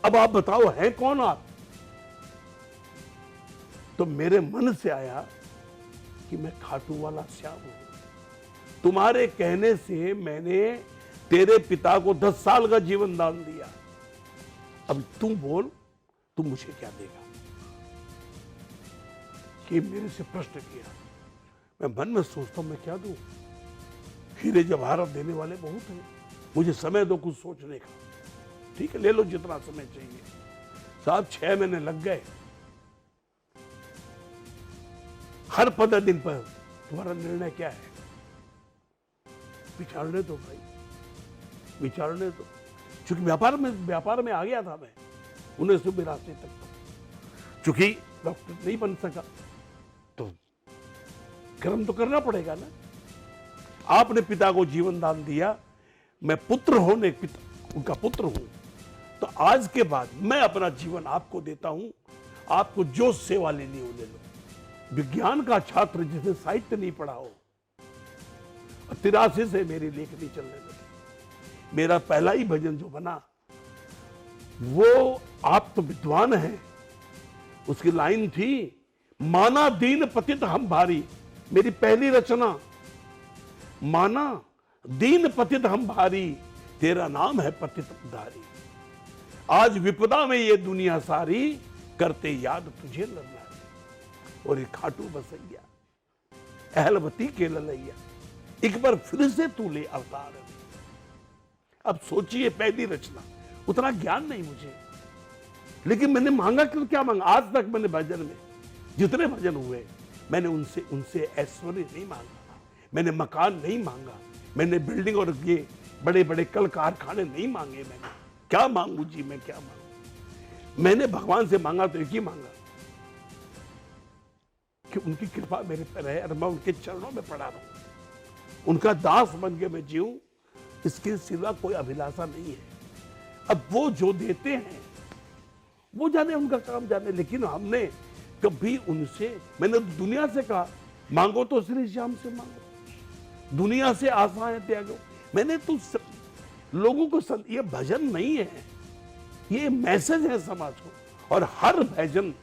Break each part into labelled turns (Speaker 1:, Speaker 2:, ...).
Speaker 1: अब आप बताओ हैं कौन आप? तो मेरे मन से आया कि मैं खाटू वाला श्याम हूं। तुम्हारे कहने से मैंने तेरे पिता को 10 साल का जीवन दान दिया। अब तुम बोल, तुम मुझे क्या देगा? कि मेरे से प्रश्न किया। मैं मन में सोचता हूं मैं क्या दूं? हीरे जवाहरात देने वाले बहुत हैं, मुझे समय दो कुछ सोचने का। ठीक है, ले लो जितना समय चाहिए। साहब 6 महीने लग गए। हर 15 दिन पर तुम्हारा निर्णय क्या है? विचारने दो भाई, विचारने दो। क्योंकि व्यापार में आ गया था मैं 1982 तक। चूंकि डॉक्टर नहीं बन सका तो कर्म तो करना पड़ेगा ना। आपने पिता को जीवन दान दिया, मैं पुत्र होने पिता उनका पुत्र हूं, तो आज के बाद मैं अपना जीवन आपको देता हूं। आपको जो सेवा लेनी हो ले लो। विज्ञान का छात्र जिसे साहित्य नहीं पढ़ा हो, 83 से मेरी लेखनी चलने लगी। मेरा पहला ही भजन जो बना वो आप तो विद्वान हैं, उसकी लाइन थी, माना दीन पतित हम भारी। मेरी पहली रचना, माना दीन पतित हम भारी, तेरा नाम है पतित उद्धारी। आज विपदा में ये दुनिया सारी, करते याद तुझे नर नारी। और ये खाटू बसैया, अहलवती के ललैया, एक बार फिर से तू ले अवतार। अब सोचिए, पहली रचना, उतना ज्ञान नहीं मुझे, लेकिन मैंने मांगा क्यों? क्या मांगा? आज तक मैंने भजन में जितने भजन हुए, मैंने उनसे ऐश्वर्य नहीं मांगा, मैंने मकान नहीं मांगा, मैंने बिल्डिंग और ये बड़े बड़े कल कारखाने नहीं मांगे। मैंने क्या मांगू जी? मैं क्या मांगू? मैंने भगवान से मांगा तो एक ही मांगा कि उनकी कृपा मेरे पर रहे और मैं उनके चरणों में पड़ा रहूं, उनका दास बन के मैं जीऊं। इसके सिवा कोई अभिलाषा नहीं है। अब वो जो देते हैं वो जाने, उनका काम जाने, लेकिन हमने कभी उनसे, मैंने दुनिया से कहा मांगो तो श्री श्याम से मांगो, दुनिया से आशाएं त्यागो। मैंने तो लोगों को ये भजन नहीं है, ये मैसेज है समाज को। और हर भजन,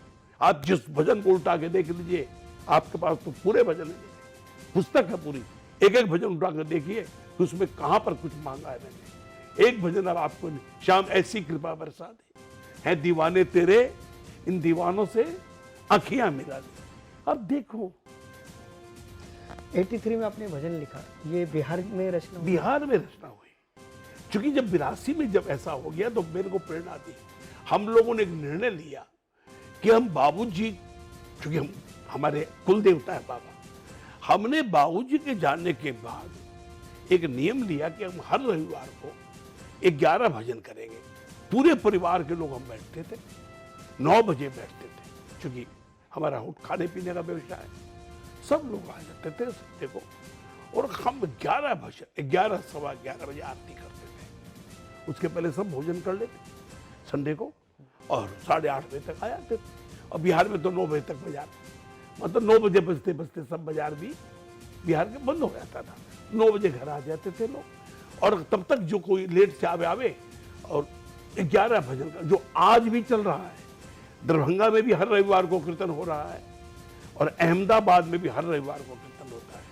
Speaker 1: आप जिस भजन को उल्टा के देख लीजिए, आपके पास तो पूरे भजन है, पुस्तक है पूरी, एक एक भजन उठा कर देखिए कि उसमें कहां पर कुछ मांगा है मैंने। एक भजन अब आपको, श्याम ऐसी कृपा बरसा दे, है दीवाने तेरे, इन दीवानों से आंखियां मिला दे। अब देखो,
Speaker 2: 83 में आपने भजन लिखा, ये बिहार में रचना हुई?
Speaker 1: बिहार में रचना हुई। क्योंकि जब 82 में जब ऐसा हो गया तो मेरे को प्रेरणा दी। हम लोगों ने एक निर्णय लिया कि हम बाबूजी, क्योंकि हम हमारे कुल देवता है बाबा, हमने बाबूजी के जाने के बाद एक नियम लिया कि हम हर रविवार को 11 भजन करेंगे। पूरे परिवार के लोग हम बैठते थे, 9 बजे बैठते थे, क्योंकि हमारा खाने पीने का व्यवसाय है। सब लोग आ जाते थे संडे को, और हम 11 भजन, 11 सवा 11 बजे आरती करते थे। उसके पहले सब भोजन कर लेते संडे को, और 8:30 बजे तक आ जाते थे। और बिहार में तो 9 बजे तक बाजार, मतलब 9 बजे बजते बजते सब बाजार भी बिहार के बंद हो जाता था। 9 बजे घर आ जाते थे लोग, और तब तक जो कोई लेट से आवे, और 11 भजन का जो आज भी चल रहा है। दरभंगा में भी हर रविवार को कीर्तन हो रहा है, और अहमदाबाद में भी हर रविवार को कीर्तन होता है।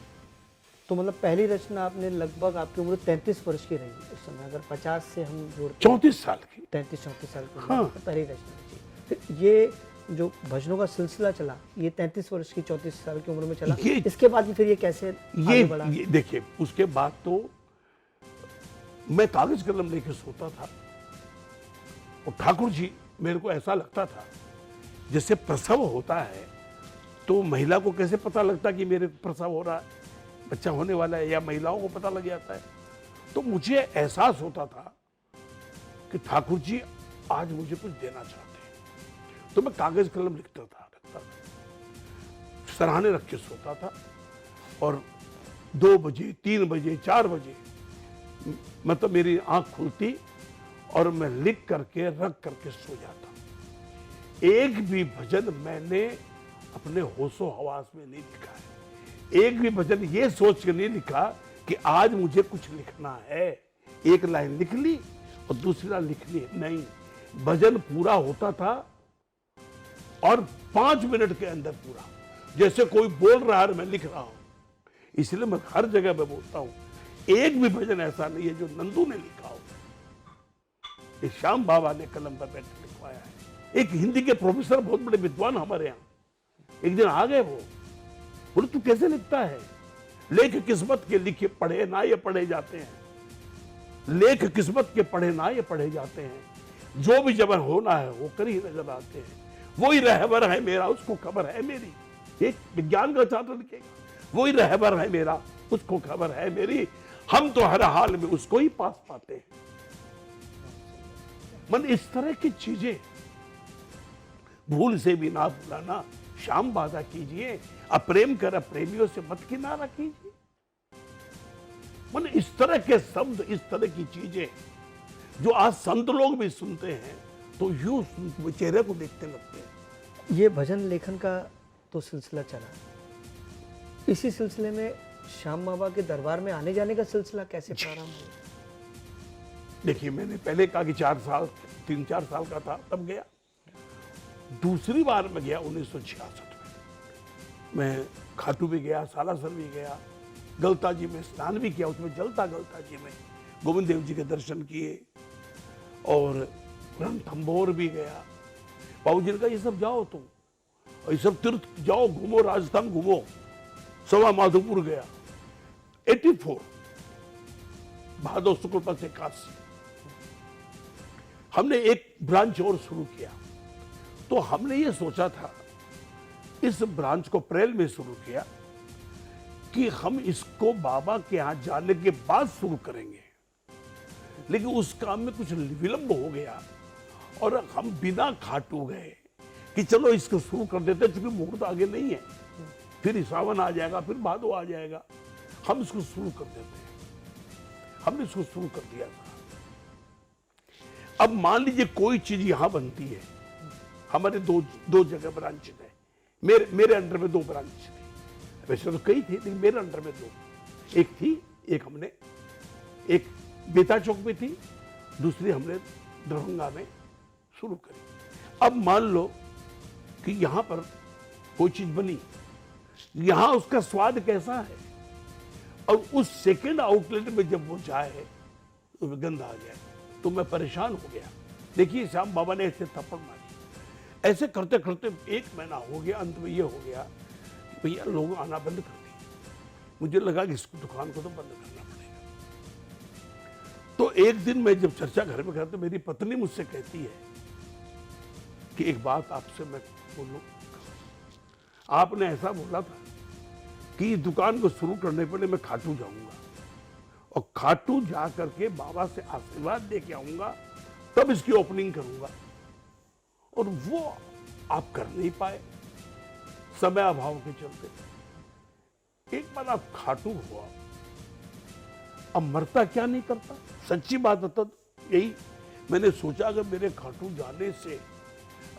Speaker 2: तो मतलब पहली रचना आपने, लगभग आपकी उम्र 33 वर्ष की रही उस समय, अगर 50 से हम जोड़ते
Speaker 1: 34 साल की,
Speaker 2: 33-34 साल की
Speaker 1: हाँ।
Speaker 2: पहली रचना थी। तो ये जो भजनों का सिलसिला चला, ये 33 वर्ष की 34 साल की उम्र में चला। इसके बाद फिर ये कैसे आगे बढ़ा?
Speaker 1: ये देखिए, उसके बाद तो मैं कागज कलम लेके सोता था, और ठाकुर जी, मेरे को ऐसा लगता था जैसे प्रसव होता है तो महिला को कैसे पता लगता कि मेरे प्रसव हो रहा है, बच्चा होने वाला है, या महिलाओं को पता लग जाता है। तो मुझे एहसास होता था कि ठाकुर जी आज मुझे कुछ देना चाहते हैं। तो मैं कागज कलम लिखता था, रखता था, सराहने रख के सोता था, और 2 बजे 3 बजे 4 बजे मतलब मेरी आंख खुलती और मैं लिख करके रख करके सो जाता। एक भी भजन मैंने अपने होशो हवास में नहीं लिखा है। एक भी भजन ये सोच के नहीं लिखा कि आज मुझे कुछ लिखना है, एक लाइन लिख ली और दूसरी लाइन लिखनी है, नहीं। भजन पूरा होता था और 5 मिनट के अंदर पूरा, जैसे कोई बोल रहा है और मैं लिख रहा हूं। इसलिए मैं हर जगह में बोलता हूं, एक भी भजन ऐसा नहीं है जो नंदू ने लिखा हो, ये श्याम बाबा ने कलम पर बैठ लिखवाया है। एक हिंदी के प्रोफेसर, बहुत बड़े विद्वान हमारे यहाँ, एक दिन आ गए, वो बोले तू कैसे लिखता है? लेख किस्मत के लिखे पढ़े ना ये पढ़े जाते हैं, लेख किस्मत के पढ़े ना ये पढ़े जाते हैं, जो भी जबर होना है वो कर ही नजर आते हैं, वही रहबर है मेरा उसको खबर है मेरी। एक विज्ञान का छात्र लिखेगा, वही रहबर है मेरा उसको खबर है मेरी, हम तो हर हाल में उसको ही पास पाते हैं। मन इस तरह की चीजें भूल से भी ना भुलाना, श्याम वादा कीजिए, अप्रेम कर प्रेमियों से मत किनारा कीजिए। मन इस तरह के शब्द, इस तरह की चीजें जो आज संत लोग भी सुनते हैं तो यूं चेहरे को देखते लगते हैं।
Speaker 2: ये भजन लेखन का तो सिलसिला चला, इसी सिलसिले में श्याम बाबा के दरबार में आने जाने का सिलसिला कैसे प्रारंभ हुआ?
Speaker 1: देखिए, मैंने पहले कहा कि 3-4 साल का था तब गया। दूसरी बार मैं गया 1966 में। मैं खाटू भी गया, सालासर भी गया, गलता जी में स्नान भी किया, उसमें जलता गलता जी में गोविंद देव जी के दर्शन किए, और रणथंभौर भी गया। बाबूजी ने कहा ये सब जाओ तुम, और ये सब तीर्थ जाओ, घूमो, राजस्थान घूमो। सवा माधोपुर गया। 84 भादो शुक्ल पक्ष एकादशी हमने एक ब्रांच और शुरू किया। तो हमने ये सोचा था, इस ब्रांच को अप्रैल में शुरू किया कि हम इसको बाबा के यहां जाने के बाद शुरू करेंगे, लेकिन उस काम में कुछ विलंब हो गया और हम बिना खाटू गए कि चलो इसको शुरू कर देते, क्योंकि मुहूर्त आगे नहीं है, फिर सावन आ जाएगा, फिर भादो आ जाएगा, हम इसको शुरू कर देते हैं। हमने इसको शुरू कर दिया था। अब मान लीजिए कोई चीज यहां बनती है, हमारे दो जगह ब्रांच है, मेरे अंडर में 2 ब्रांच थी, वैसे तो कई थी लेकिन मेरे अंडर में 2। एक थी, एक बेता चौक में थी, दूसरी हमने दरभंगा में शुरू करी। अब मान लो कि यहां पर कोई चीज बनी, यहां उसका स्वाद कैसा है, और उस सेकेंड आउटलेट में जब वो जाए तो गंध आ जाए, तो मैं परेशान हो गया। देखिए, श्याम बाबा ने ऐसे थप्पड़ मारी, ऐसे करते करते 1 महीना हो गया। अंत में ये हो गया कि भैया लोग आना बंद कर दिए। मुझे लगा कि इस दुकान को तो बंद करना पड़ेगा। तो एक दिन मैं जब चर्चा घर में करता, तो मेरी पत्नी मुझसे कहती है कि एक बात आपसे मैं बोलूं, आपने ऐसा बोला था कि इस दुकान को शुरू करने पहले मैं खाटू जाऊंगा और खाटू जा करके बाबा से आशीर्वाद लेके आऊंगा, तब इसकी ओपनिंग करूंगा। और वो आप कर नहीं पाए समय अभाव के चलते। एक बार आप खाटू हुआ, अब मरता क्या नहीं करता, सच्ची बात है। तो यही मैंने सोचा, अगर मेरे खाटू जाने से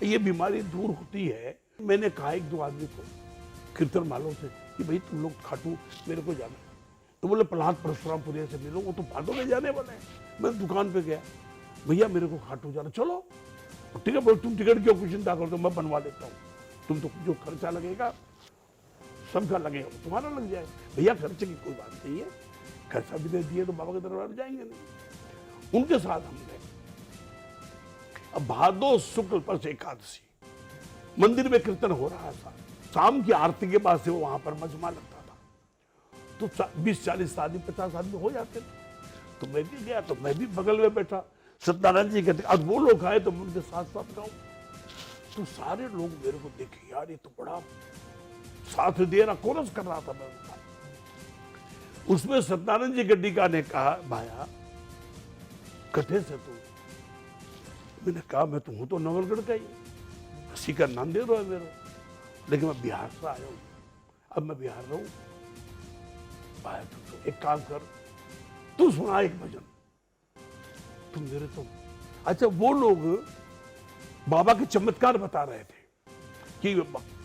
Speaker 1: ये बीमारी दूर होती है। मैंने कहा 1-2 आदमी को, कीर्तन मालों से, कि भाई तुम लोग खाटू मेरे को जाना। तो बोले प्रहलाद परशुरामपुरी से मिलो, वो तो भादो में जाने वाले हैं। मैं दुकान पे गया, भैया मेरे को खाटू जाना, चलो ठीक है। बोले तुम टिकट क्यों कुछ चिंता कर दो, मैं बनवा देता हूँ, तुम तो जो खर्चा लगेगा सबका लगेगा, तुम्हारा लग जाएगा। भैया खर्चे की कोई बात नहीं है, खर्चा भी दे दिए तो बाबा के दरबार में जाएंगे नहीं। उनके साथ हम गए। अब भादो शुक्ल पक्ष एकादशी मंदिर में कीर्तन हो रहा था, शाम की आरती के बाद से वो वहां पर मजमा लगता था, तो 20-40 आदमी 50 आदमी हो जाते थे। तो मैं भी गया, तो मैं भी बगल में बैठा, सत्यनारायण जी कहते, अब वो लोग आए तो मैं उनके साथ साथ गाऊं। तो सारे लोग मेरे को देखे, यार ये तो बड़ा साथ दे रहा, कोरस कर रहा था मैं उनका। उसमें सत्यनारायण जी गड्डिका ने कहा, भाया कटे से तू? मैंने कहा मैं तो हूं तो नवलगढ़ का ही, किसी का नाम दे दो है मेरे, लेकिन मैं बिहार से आया हूं, अब मैं बिहार रहूं। भाया तो एक काम कर, तू सुना एक भजन, तुम मेरे तो। अच्छा, वो लोग बाबा के चमत्कार बता रहे थे कि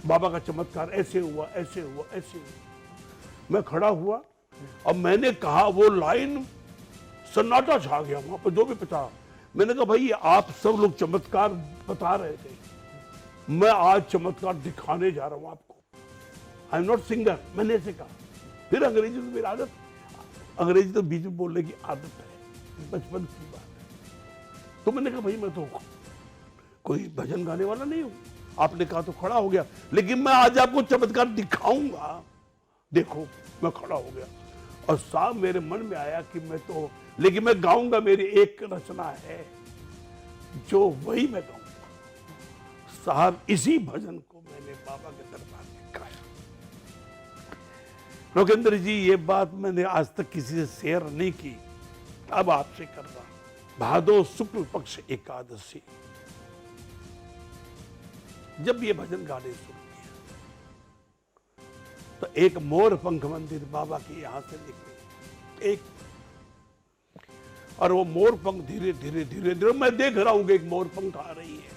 Speaker 1: बाबा का चमत्कार ऐसे हुआ, ऐसे हुआ, ऐसे हुआ। मैं खड़ा हुआ और मैंने कहा, वो लाइन सन्नाटा छा गया वहां पर, जो भी पता। मैंने कहा भाई आप सब लोग चमत्कार बता रहे थे, मैं आज चमत्कार दिखाने जा रहा हूं आपको। आई एम नॉट सिंगर, मैंने ऐसे कहा। फिर अंग्रेजी तो मेरी आदत, अंग्रेजी तो बीच में बोलने की आदत है, बचपन की बात है। तो मैंने कहा भाई मैं तो कोई भजन गाने वाला नहीं हूं, आपने कहा तो खड़ा हो गया, लेकिन मैं आज आपको चमत्कार दिखाऊंगा। देखो मैं खड़ा हो गया और साहब मेरे मन में आया कि मैं तो, लेकिन मैं गाऊंगा, मेरी एक रचना है जो वही मैं गाऊंगा। साहब इसी भजन को मैंने बाबा के दरबार में गाया। रोकेंद्र जी ये बात मैंने आज तक किसी से शेयर नहीं की, अब आपसे कर रहा हूं। भादो शुक्ल पक्ष एकादशी जब ये भजन गाने शुरू किया तो एक मोर पंख मंदिर बाबा की यहां से निकली एक, और वो मोर पंख धीरे धीरे धीरे धीरे मैं देख रहा हूं कि एक मोर पंख आ रही है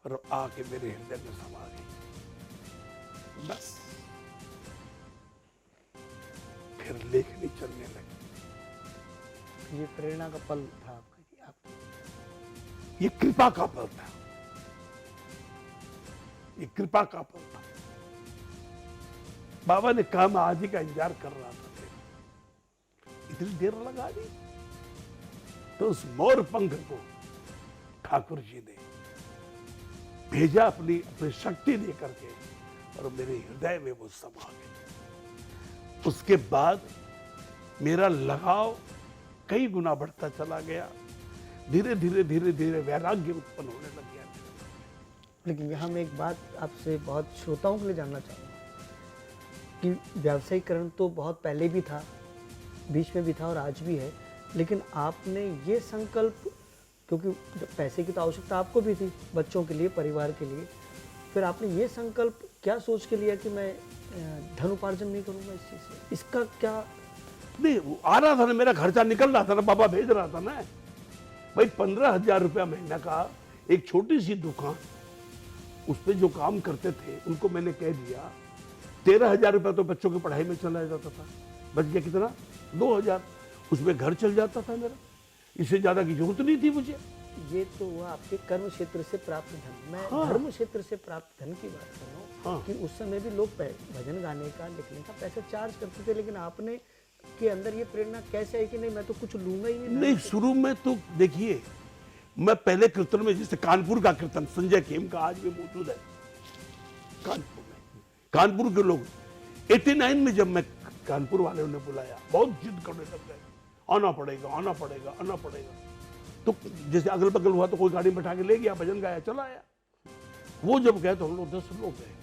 Speaker 1: और आके मेरे हृदय में समा गई। बस फिर लेखनी चलने लगी।
Speaker 2: ये प्रेरणा का पल था आपका कि आप,
Speaker 1: ये कृपा का पल था, ये कृपा का पल था। बाबा ने कहा मैं आज ही का इंतजार कर रहा था, तेरा इतनी देर लगा दी। तो उस मोर पंख को ठाकुर जी ने भेजा अपनी शक्ति दे करके, और मेरे हृदय में वो समा गए। उसके बाद मेरा लगाव कई गुना बढ़ता चला गया, धीरे धीरे धीरे धीरे वैराग्य उत्पन्न होने लग गया।
Speaker 2: लेकिन यहाँ मैं एक बात आपसे बहुत श्रोताओं के लिए जानना चाहूँगा कि व्यावसायीकरण तो बहुत पहले भी था, बीच में भी था और आज भी है, लेकिन आपने ये संकल्प, क्योंकि पैसे की तो आवश्यकता आपको भी थी, बच्चों के लिए, परिवार के लिए, फिर आपने ये संकल्प क्या सोच के लिया कि मैं धन उपार्जन नहीं करूँगा इस चीज़ से? इसका क्या?
Speaker 1: नहीं, आ रहा था ना, मेरा खर्चा निकल रहा था ना, बाबा भेज रहा था ना भाई। 15,000 रुपया महीना का एक छोटी सी दुकान, उस पर जो काम करते थे उनको मैंने कह दिया 13,000 रुपया तो बच्चों की पढ़ाई में चला जाता था, बच गया कितना 2,000, उसमें घर चल जाता था मेरा, इससे ज्यादा की जरूरत नहीं थी मुझे।
Speaker 2: ये तो हुआ आपके कर्म क्षेत्र से प्राप्त धन। मैं
Speaker 1: हाँ।
Speaker 2: धर्म क्षेत्र से प्राप्त धन की बात कर रहा हूँ।
Speaker 1: हाँ।
Speaker 2: कि उस समय भी लोग भजन गाने का, लिखने का पैसा चार्ज करते थे, लेकिन आपने के अंदर ये प्रेरणा कैसे है कि नहीं मैं तो कुछ लूंगा ही
Speaker 1: नहीं, शुरू में तो देखिए मैं पहले कीर्तन में, जैसे कानपुर का कीर्तन संजय खेम का आज भी मौजूद है कानपुर में, कानपुर के लोग 89 में जब मैं कानपुर वाले ने बुलाया, बहुत जिद करने लग गए, आना पड़ेगा आना पड़ेगा आना पड़ेगा। तो जैसे अगल बगल हुआ तो कोई गाड़ी में बैठा के ले गया, भजन गाया, चला आया। वो जब गए तो हम लोग 10 लोग गए,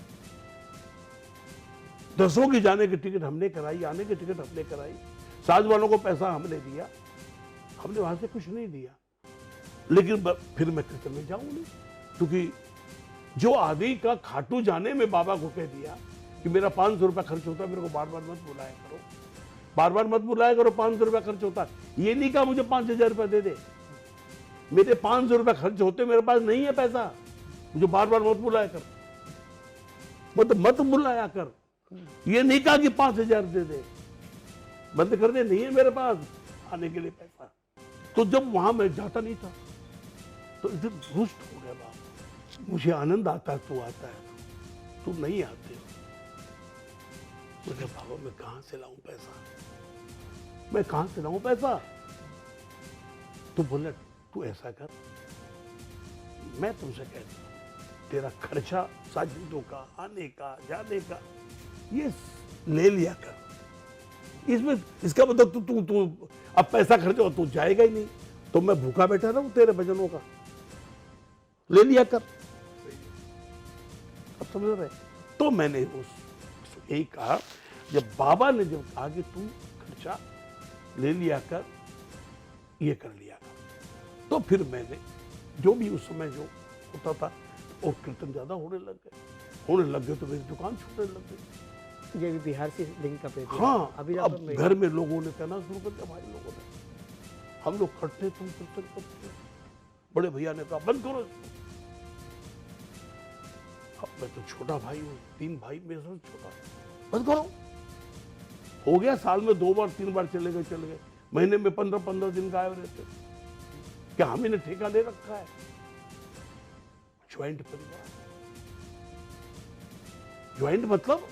Speaker 1: 10 की जाने की टिकट हमने कराई, आने की टिकट हमने कराई, साज वालों को पैसा हमने दिया, हमने वहां से कुछ नहीं दिया। लेकिन फिर मैं कीर्तन में जाऊं नहीं, क्योंकि जो आदि का खाटू जाने में बाबा को कह दिया कि मेरा 500 रुपया खर्च होता है, मेरे को बार बार मत बुलाया करो, बार बार मत बुलाया करो, 500 रुपया खर्च होता है। ये नहीं कहा मुझे 5,000 रुपया दे दे, मेरे 500 रुपया खर्च होते, मेरे पास नहीं है पैसा, मुझे बार बार मत बुलाया कर, मत बुलाया कर। ये नहीं कहा कि 5,000 दे दे, बंद कर दे, नहीं है मेरे पास आने के लिए पैसा। तो जब वहां मैं जाता नहीं था तो इधर रुष्ट हो गया बाबा, मुझे आनंद आता है तू आता है, तू नहीं आते हो। मुझे बाबा मैं कहां से लाऊं पैसा, मैं कहां से लाऊं पैसा? तो बोले तू ऐसा कर, मैं तुमसे कहता हूं तेरा खर्चा साजिदों का, आने का, जाने का, ये ले लिया कर। इसमें इसका मतलब तू अब पैसा खर्चा, तू जाएगा ही नहीं, तो मैं भूखा बैठा रहूं तेरे भजनों का, ले लिया कर। अब समझ रहे? तो मैंने यही कहा, जब बाबा ने जब कहा कि तू खर्चा ले लिया कर, ये कर लिया कर, तो फिर मैंने जो भी उस समय जो होता था, और कीर्तन ज्यादा होने लग गए तो मेरी दुकान छूटने लग गई।
Speaker 2: ये भी बिहार से लिंक का पेपर।
Speaker 1: हाँ,
Speaker 2: अभी
Speaker 1: अब घर में लोगों ने कहना शुरू कर दिया, भाई लोगों ने, हम लोग खड़ते तुम कीर्तन करते, बड़े भैया ने कहा बंद करो इसको। अब मैं तो छोटा भाई हूँ, 3 भाई मेरे से छोटा, बंद करो। हो गया, साल में 2 बार 3 बार चले गए, महीने में 15-15 दिन गायब रहते। क्या हम इन्हें ठेका ले रखा है? ज्वाइंट परिवार, ज्वाइंट मतलब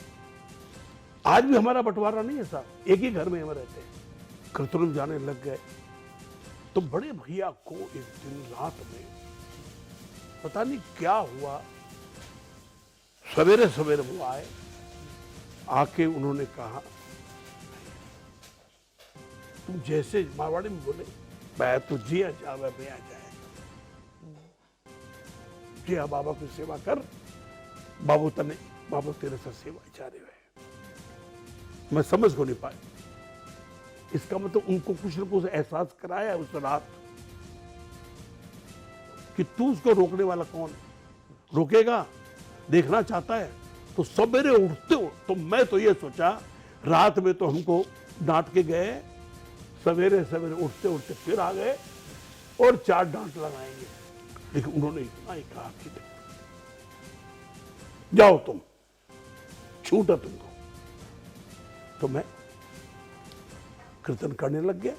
Speaker 1: आज भी हमारा बंटवारा नहीं है साहब, एक ही घर में हम रहते हैं। कीर्तन जाने लग गए तो बड़े भैया को एक दिन रात में पता नहीं क्या हुआ, सवेरे सवेरे वो आए, आके उन्होंने कहा, तुम जैसे मारवाड़ी में बोले, मैं तो जिया जावे मैं आ जाएगा, जिया बाबा की सेवा कर, बाबू तेरे से सेवा चाह रहे हैं। मैं समझ को नहीं पाया, इसका मतलब उनको कुछ न कुछ एहसास कराया उस रात कि तू उसको रोकने वाला कौन, रोकेगा, देखना चाहता है तो सवेरे उठते हो। तो मैं तो ये सोचा रात में तो हमको डांट के गए, सवेरे सवेरे उठते उठते फिर आ गए और 4 डांट लगाएंगे, लेकिन उन्होंने इतना ही कहा कि जाओ तुम, छूटा तुमको। तो मैं कीर्तन करने लग गया,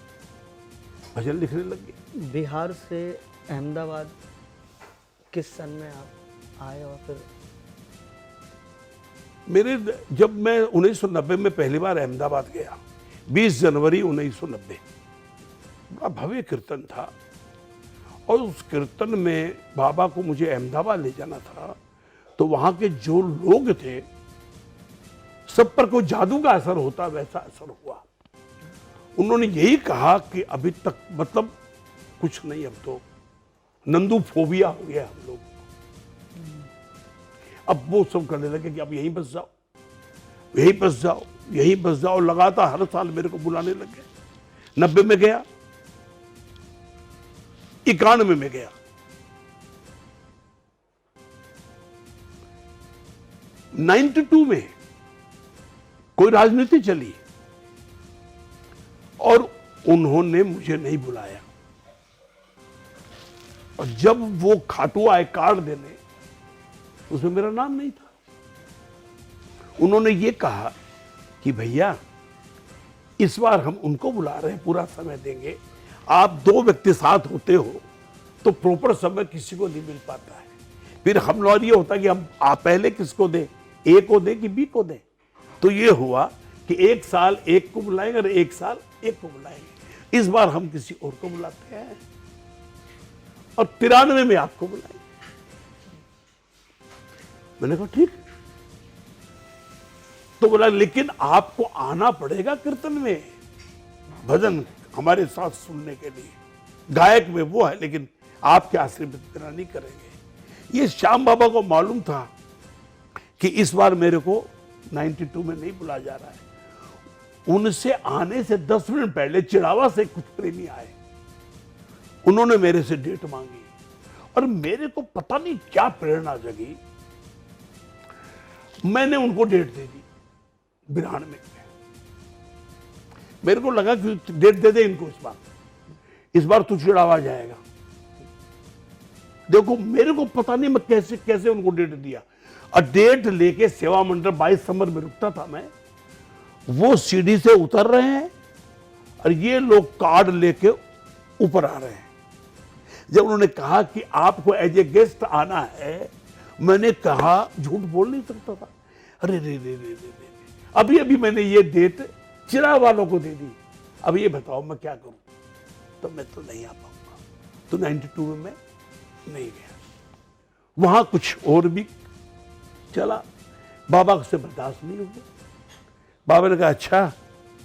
Speaker 1: भजन लिखने लग गया।
Speaker 2: बिहार से अहमदाबाद किस सन में आप आए? और फिर
Speaker 1: जब मैं 1990 में पहली बार अहमदाबाद गया, 20 जनवरी 1990, बड़ा भव्य कीर्तन था और उस कीर्तन में बाबा को मुझे अहमदाबाद ले जाना था। तो वहां के जो लोग थे सब पर कोई जादू का असर होता वैसा असर हुआ। उन्होंने यही कहा कि अभी तक मतलब कुछ नहीं, अब तो नंदू फोबिया हो गया हम लोग। अब वो सब करने लगे कि अब यहीं बस जाओ, यहीं बस जाओ, यहीं बस जाओ, लगातार हर साल मेरे को बुलाने लगे। 90 में गया, 91 में गया, 92 में कोई राजनीति चली और उन्होंने मुझे नहीं बुलाया। और जब वो खाटू आए कार्ड देने, उसमें मेरा नाम नहीं था। उन्होंने ये कहा कि भैया इस बार हम उनको बुला रहे हैं, पूरा समय देंगे, आप 2 व्यक्ति साथ होते हो तो प्रॉपर समय किसी को नहीं मिल पाता है। फिर हम लोग ये होता कि हम पहले किसको दें, ए को दें कि बी को दें। तो ये हुआ कि एक साल एक को बुलाएंगे और एक साल एक को बुलाएंगे। इस बार हम किसी और को बुलाते हैं और 93 में आपको बुलाएंगे। मैंने कहा ठीक। तो बोला लेकिन आपको आना पड़ेगा कीर्तन में, भजन हमारे साथ सुनने के लिए। गायक में वो है लेकिन आपके आशीर्वाद बिना नहीं करेंगे। ये श्याम बाबा को मालूम था कि इस बार मेरे को 92 में नहीं बुलाया जा रहा है। उनसे आने से 10 मिनट पहले चिड़ावा से कुछ प्रेमी आए, उन्होंने मेरे से डेट मांगी और मेरे को पता नहीं क्या प्रेरणा जगी, मैंने उनको डेट दे दी 92 में। मेरे को लगा कि डेट दे दे इनको, इस बार तू चिड़ावा जाएगा। देखो मेरे को पता नहीं मैं कैसे कैसे उनको डेट दिया और डेट लेके सेवा मंडल 22 नंबर में रुकता था मैं। वो सीढ़ी से उतर रहे हैं और ये लोग कार्ड लेके ऊपर आ रहे हैं। जब उन्होंने कहा कि आपको एज ए गेस्ट आना है, मैंने कहा झूठ बोल नहीं सकता था। अरे रे रे रे रे रे, अभी मैंने ये डेट चिरा वालों को दे दी, अब ये बताओ मैं क्या करूं। तो मैं तो नहीं आ पाऊंगा। तो 92 में मैं नहीं गया। वहां कुछ और भी चला, बाबा से बर्दाश्त नहीं हुआ। बाबा ने कहा अच्छा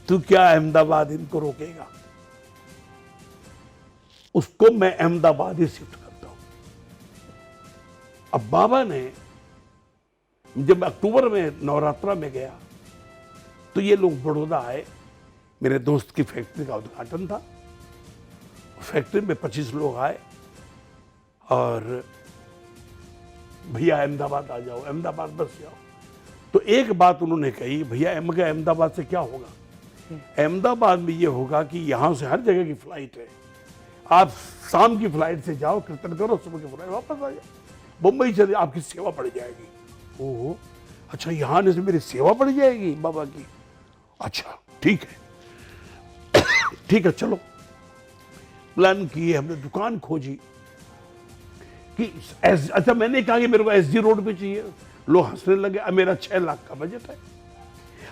Speaker 1: तू क्या अहमदाबाद इनको रोकेगा, उसको मैं अहमदाबाद ही शिफ्ट करता हूं। अब बाबा ने जब अक्टूबर में नवरात्रा में गया तो ये लोग बड़ौदा आए, मेरे दोस्त की फैक्ट्री का उद्घाटन था। फैक्ट्री में 25 लोग आए और भैया अहमदाबाद आ जाओ, अहमदाबाद बस जाओ। तो एक बात उन्होंने कही, भैया अहमदाबाद से क्या होगा? अहमदाबाद में ये होगा कि यहां से हर जगह की फ्लाइट है, आप शाम की फ्लाइट से जाओ, कीर्तन करो, सुबह की फ्लाइट वापस आ जाओ, मुंबई चले, आपकी सेवा बढ़ जाएगी। ओह अच्छा, यहां आने से मेरी सेवा बढ़ जाएगी बाबा की? अच्छा ठीक है ठीक है चलो। प्लान किए, हमने दुकान खोजी कि अच्छा मैंने कहा कि मेरे को एसजी रोड पे चाहिए, लोग हंसने लगे। अब मेरा 6 लाख का बजट है।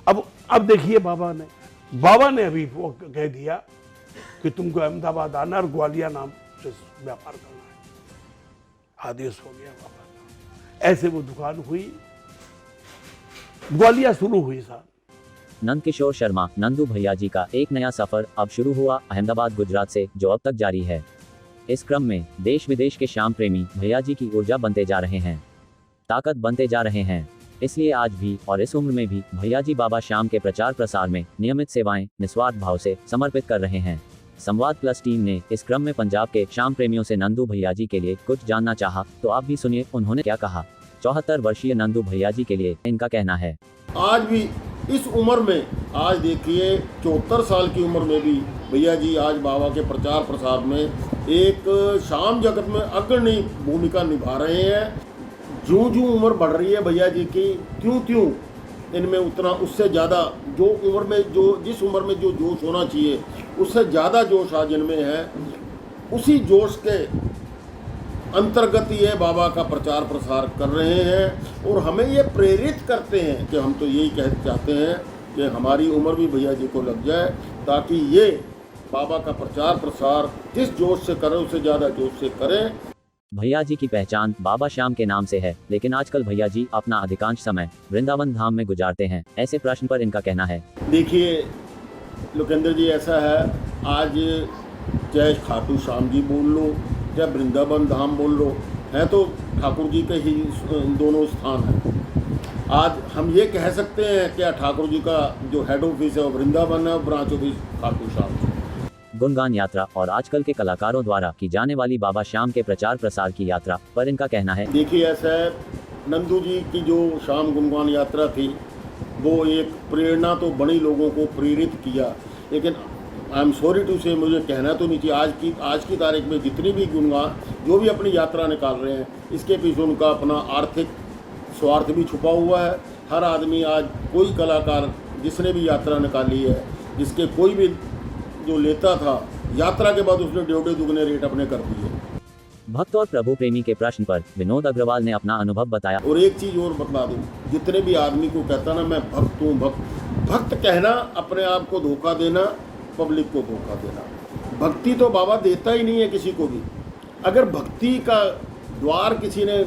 Speaker 1: अब देखिए बाबा ने अभी वो कह दिया कि तुमको अहमदाबाद आना और ग्वालियर नाम से व्यापार करना है। आदेश हो गया बाबा का। ऐसे वो दुकान हुई, ग्वालियर शुरू हुई साहब।
Speaker 3: नंदकिशोर शर्मा नंदू भैया जी का एक नया सफर अब शुरू हुआ अहमदाबाद गुजरात से, जो अब तक जारी है। इस क्रम में देश विदेश के श्याम प्रेमी भैया जी की ऊर्जा बनते जा रहे हैं, ताकत बनते जा रहे हैं। इसलिए आज भी और इस उम्र में भी भैया जी बाबा श्याम के प्रचार प्रसार में नियमित सेवाएं निस्वार्थ भाव से समर्पित कर रहे हैं। संवाद प्लस टीम ने इस क्रम में पंजाब के श्याम प्रेमियों से नंदू भैया जी के लिए कुछ जानना चाहा, तो आप भी सुनिए उन्होंने क्या कहा। 74 वर्षीय नंदू भैया जी के लिए इनका कहना है,
Speaker 4: आज भी इस उम्र में, आज देखिए 74 साल की उम्र में भी भैया जी आज बाबा के प्रचार प्रसार में एक शाम जगत में अग्रणी भूमिका निभा रहे हैं। ज्यों ज्यों उम्र बढ़ रही है भैया जी की, त्यों त्यों इनमें उतना उससे ज़्यादा जो उम्र में जिस उम्र में जो जोश होना चाहिए उससे ज़्यादा जोश आज इनमें है। उसी जोश के अंतर्गत ये बाबा का प्रचार प्रसार कर रहे हैं और हमें ये प्रेरित करते हैं कि हम तो यही चाहते हैं कि हमारी उम्र भी भैया जी को लग जाए, ताकि ये बाबा का प्रचार प्रसार जिस जोश से करें उससे ज़्यादा जोश से करें।
Speaker 3: भैया जी की पहचान बाबा श्याम के नाम से है, लेकिन आजकल भैया जी अपना अधिकांश समय वृंदावन धाम में गुजारते हैं। ऐसे प्रश्न पर इनका कहना है,
Speaker 4: देखिए लोकेंद्र जी, ऐसा है आज चाहे खाटू श्याम जी बोल लो चाहे वृंदावन धाम बोल लो, हैं तो ठाकुर जी के ही दोनों स्थान हैं। आज हम ये कह सकते हैं कि ठाकुर जी का जो हेड ऑफिस है वो वृंदावन है और ब्रांच ऑफिस खाटू श्याम जी।
Speaker 3: गुणगान यात्रा और आजकल के कलाकारों द्वारा की जाने वाली बाबा श्याम के प्रचार प्रसार की यात्रा पर इनका कहना है,
Speaker 4: देखिए ऐसा है, नंदू जी की जो श्याम गुणगान यात्रा थी वो एक प्रेरणा तो बड़ी लोगों को प्रेरित किया, लेकिन आई एम सॉरी टू से मुझे कहना तो नहीं चाहिए, आज की तारीख में जितनी भी गुणगान जो भी अपनी यात्रा निकाल रहे हैं, इसके पीछे उनका अपना आर्थिक स्वार्थ भी छुपा हुआ है। हर आदमी आज कोई कलाकार जिसने भी यात्रा निकाली है, जिसके कोई भी जो लेता था यात्रा के बाद उसने डेढ़ दुगने रेट अपने कर दिए।
Speaker 3: भक्त और प्रभु प्रेमी के प्रश्न पर विनोद अग्रवाल ने अपना अनुभव बताया।
Speaker 4: और एक चीज़ और बता दूं, जितने भी आदमी को कहता ना मैं भक्त हूँ, भक्त कहना अपने आप को धोखा देना, पब्लिक को धोखा देना। भक्ति तो बाबा देता ही नहीं है किसी को भी। अगर भक्ति का द्वार किसी ने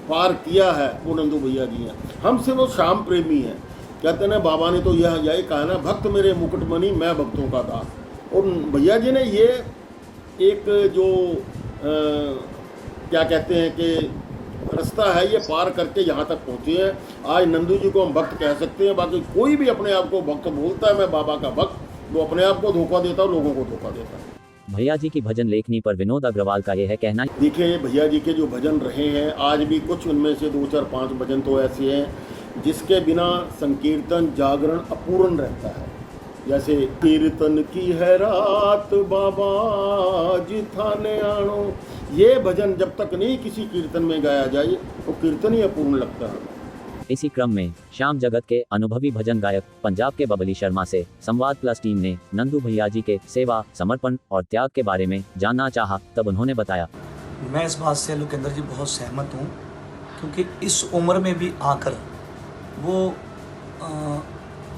Speaker 4: पार किया है वो नंदू भैया जी हैं। हमसे वो श्याम प्रेमी हैं। कहते हैं बाबा ने तो यही कहा ना, भक्त मेरे मुकुटमणि मैं भक्तों का दास। और भैया जी ने ये एक जो क्या कहते हैं कि रास्ता है ये पार करके यहाँ तक पहुँचे हैं। आज नंदू जी को हम भक्त कह सकते हैं। बाकी कोई भी अपने आप को भक्त बोलता है मैं बाबा का भक्त, वो अपने आप को धोखा देता है, लोगों को धोखा देता है।
Speaker 3: भैया जी की भजन लेखनी पर विनोद अग्रवाल का यह है कहना,
Speaker 4: देखिए भैया जी के जो भजन रहे हैं आज भी कुछ उनमें से 2 4 5 भजन तो ऐसे हैं जिसके बिना संकीर्तन जागरण अपूर्ण रहता है। जैसे कीर्तन की है रात बाबा जी थाने आनो, ये भजन जब तक नहीं किसी कीर्तन में गाया जाए तो कीर्तन ही अपूर्ण लगता है।
Speaker 3: इसी क्रम में श्याम जगत के अनुभवी भजन गायक पंजाब के बबली शर्मा से संवाद प्लस टीम ने नंदू भैया जी के सेवा, समर्पण और त्याग के बारे में जानना चाहा, तब उन्होंने बताया,
Speaker 2: मैं इस बात से लोकेंद्र जी बहुत सहमत हूँ, क्योंकि इस उम्र में भी आकर वो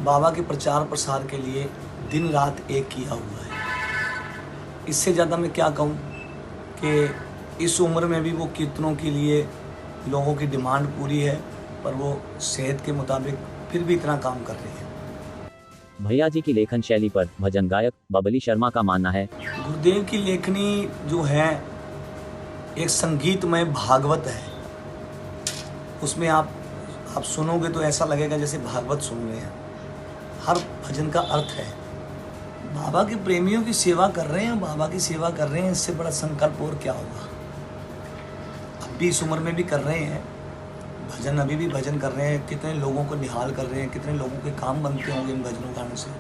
Speaker 2: बाबा के प्रचार प्रसार के लिए दिन रात एक किया हुआ है। इससे ज़्यादा मैं क्या कहूँ कि इस उम्र में भी वो कीर्तनों के लिए लोगों की डिमांड पूरी है, पर वो सेहत के मुताबिक फिर भी इतना काम कर रहे हैं।
Speaker 3: भैया जी की लेखन शैली पर भजन गायक बबली शर्मा का मानना है,
Speaker 2: गुरुदेव की लेखनी जो है एक संगीतमय भागवत है। उसमें आप सुनोगे तो ऐसा लगेगा जैसे भागवत सुन रहे हैं। हर भजन का अर्थ है। बाबा के प्रेमियों की सेवा कर रहे हैं, बाबा की सेवा कर रहे हैं, इससे बड़ा संकल्प और क्या होगा। अब भी इस उम्र में भी कर रहे हैं भजन, अभी भी भजन कर रहे हैं। कितने लोगों को निहाल कर रहे हैं, कितने लोगों के काम बनते होंगे इन भजनों गानों से।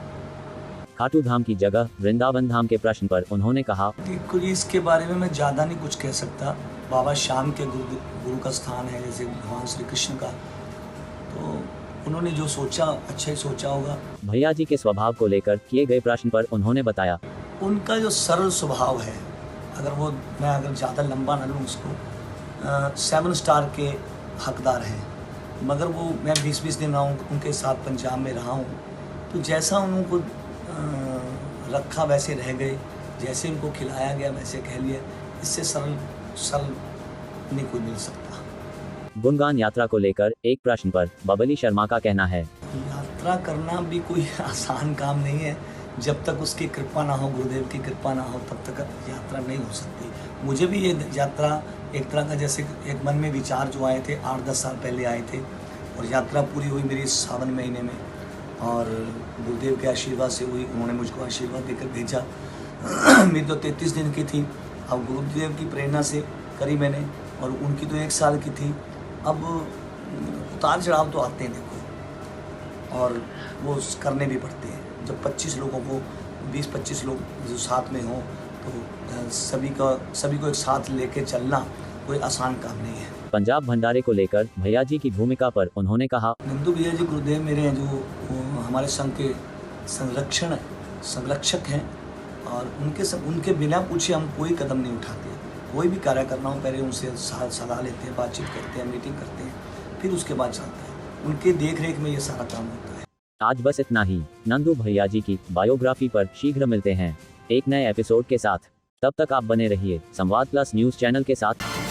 Speaker 3: खाटू धाम की जगह वृंदावन धाम के प्रश्न पर उन्होंने कहा,
Speaker 2: देखो जी, इसके बारे में मैं ज़्यादा नहीं कुछ कह सकता। बाबा श्याम के गुरु का स्थान है, जैसे भगवान श्री कृष्ण का, तो उन्होंने जो सोचा अच्छा ही सोचा होगा।
Speaker 3: भैया जी के स्वभाव को लेकर किए गए प्रश्न पर उन्होंने बताया,
Speaker 2: उनका जो सरल स्वभाव है
Speaker 5: अगर वो मैं अगर ज़्यादा लंबा ना लूँ उसको 7 स्टार के हकदार हैं, मगर वो मैं 20-20 दिन रहा हूँ उनके साथ, पंजाब में रहा हूँ, तो जैसा उनको रखा वैसे रह गए, जैसे उनको खिलाया गया वैसे कह लिया। इससे सरल नहीं कोई मिल सकता।
Speaker 3: गुणगान यात्रा को लेकर एक प्रश्न पर बबली शर्मा का कहना है,
Speaker 5: यात्रा करना भी कोई आसान काम नहीं है। जब तक उसकी कृपा ना हो, गुरुदेव की कृपा ना हो, तब तक यात्रा नहीं हो सकती। मुझे भी ये यात्रा एक तरह का, जैसे एक मन में विचार जो आए थे 8-10 साल पहले आए थे, और यात्रा पूरी हुई मेरी सावन महीने में, और गुरुदेव के आशीर्वाद से हुई। उन्होंने मुझको आशीर्वाद देकर भेजा। मेरी तो 33 दिन की थी, अब गुरुदेव की प्रेरणा से करी मैंने, और उनकी तो 1 साल की थी। अब उतार चढ़ाव तो आते हैं देखो, और वो करने भी पड़ते हैं। जब 25 लोगों को 20-25 लोग जो साथ में हों, तो सभी को एक साथ लेके चलना कोई आसान काम नहीं है।
Speaker 3: पंजाब भंडारे को लेकर भैया जी की भूमिका पर उन्होंने कहा,
Speaker 5: नंदू भैया जी गुरुदेव मेरे हैं, जो हमारे संघ के संरक्षक हैं, और उनके बिना पूछे हम कोई कदम नहीं उठाते। कोई भी कार्य करना हो पहले उनसे सलाह लेते हैं, बातचीत करते हैं, मीटिंग करते हैं, फिर उसके बाद चलता है। उनके देख रेख में ये सारा काम होता है।
Speaker 3: आज बस इतना ही। नंदू भैया जी की बायोग्राफी पर शीघ्र मिलते हैं एक नए एपिसोड के साथ। तब तक आप बने रहिए संवाद प्लस न्यूज चैनल के साथ।